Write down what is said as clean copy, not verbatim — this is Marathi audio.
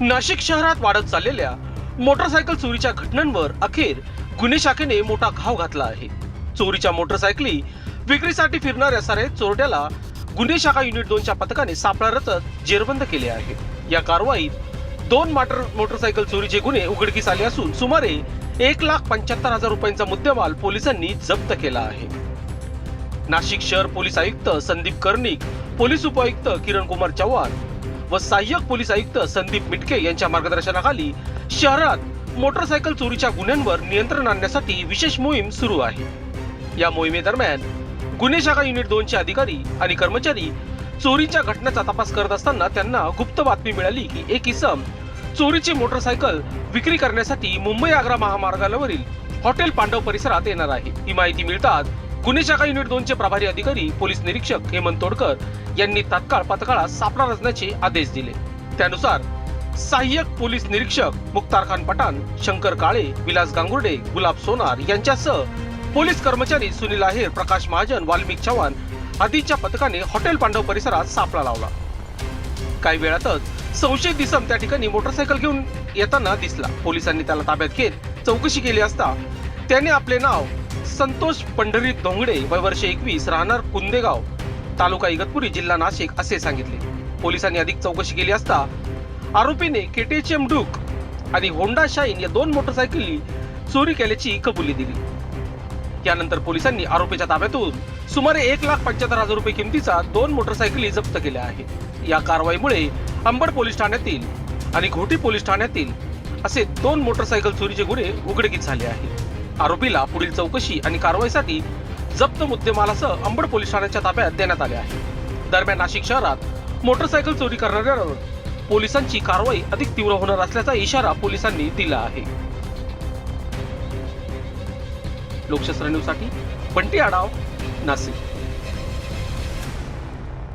नाशिक शहरात वाढत चाललेल्या मोटरसायकल चोरीच्या घटनांवर अखेर गुन्हे शाखेने मोठा घाव घातला आहे। चोरीच्या मोटरसायकली विक्रीसाठी फिरणाऱ्या सारे चोरट्याला गुन्हे शाखा युनिट 2 च्या पथकाने सापळा रचत जेरबंद केले आहे। या कारवाईत 2 मोटरसायकल चोरीचे गुन्हे उघडकीस आले असून सुमारे 1,75,000 रुपयांचा मुद्देमाल पोलिसांनी जप्त केला आहे। नाशिक शहर पोलीस आयुक्त संदीप कर्णिक, पोलीस उपायुक्त किरण कुमार चव्हाण व सहाय्यक पोलीस आयुक्त संदीप मिटके यांच्या मार्गदर्शनाखाली शहरात मोटरसायकल चोरीच्या गुन्ह्यांवर नियंत्रण आणण्यासाठी विशेष मोहीम सुरू आहे। या मोहिमेदरम्यान गुन्हे शाखा युनिट 2 चे अधिकारी आणि कर्मचारी चोरीच्या घटनेचा तपास करत असताना त्यांना गुप्त बातमी मिळाली की एक इसम चोरीची मोटरसायकल विक्री करण्यासाठी मुंबई आग्रा महामार्गावरील हॉटेल पांडव परिसरात येणार आहे। ही माहिती मिळताच गुन्हे शाखा युनिट 2 चे प्रभारी अधिकारी पोलीस निरीक्षक हेमंत तोडकर यांनी तात्काळ पथकाला सापळा रचण्याचे आदेश दिले। त्यानुसार सहाय्यक पोलीस निरीक्षक मुख्तार खान पठाण, शंकर काळे, विलास गांगुर्डे, गुलाब सोनार यांच्यासह पोलीस कर्मचारी सुनील आहेर, प्रकाश महाजन, वाल्मिक चव्हाण आदींच्या पथकाने हॉटेल पांडव परिसरात सापळा लावला। काही वेळातच संशयित इसम त्या ठिकाणी मोटरसायकल घेऊन येताना दिसला। पोलिसांनी त्याला ताब्यात घेत चौकशी केली असता त्याने आपले नाव संतोष पंढरी धोंगडे, वय वर्ष 21, राहणार कुंदेगाव, तालुका इगतपुरी, जिल्हा नाशिक असे सांगितले। पोलिसांनी अधिक चौकशी केली असता आरोपीने केटीएम डूक आणि होंडा शाईन या 2 मोटरसायकली चोरी केल्याची कबुली दिली। यानंतर पोलिसांनी आरोपीच्या ताब्यातून सुमारे 1,75,000 रुपये किमतीचा 2 मोटरसायकली जप्त केल्या आहेत। या कारवाईमुळे अंबड पोलीस ठाण्यातील आणि घोटी पोलीस ठाण्यातील असे 2 मोटरसायकल चोरीचे गुन्हे उघडकीस झाले आहेत। आरोपीला पुढील चौकशी आणि कारवाईसाठी जप्त मुद्देमालासह अंबड पोलीस ठाण्याच्या ताब्यात देण्यात आले आहे। दरम्यान नाशिक शहरात मोटरसायकल चोरी करणाऱ्यांवर पोलिसांची कारवाई अधिक तीव्र होणार असल्याचा इशारा पोलिसांनी दिला आहे। लोकशास्त्र न्यूजसाठी बंटी आढाव, नाशिक।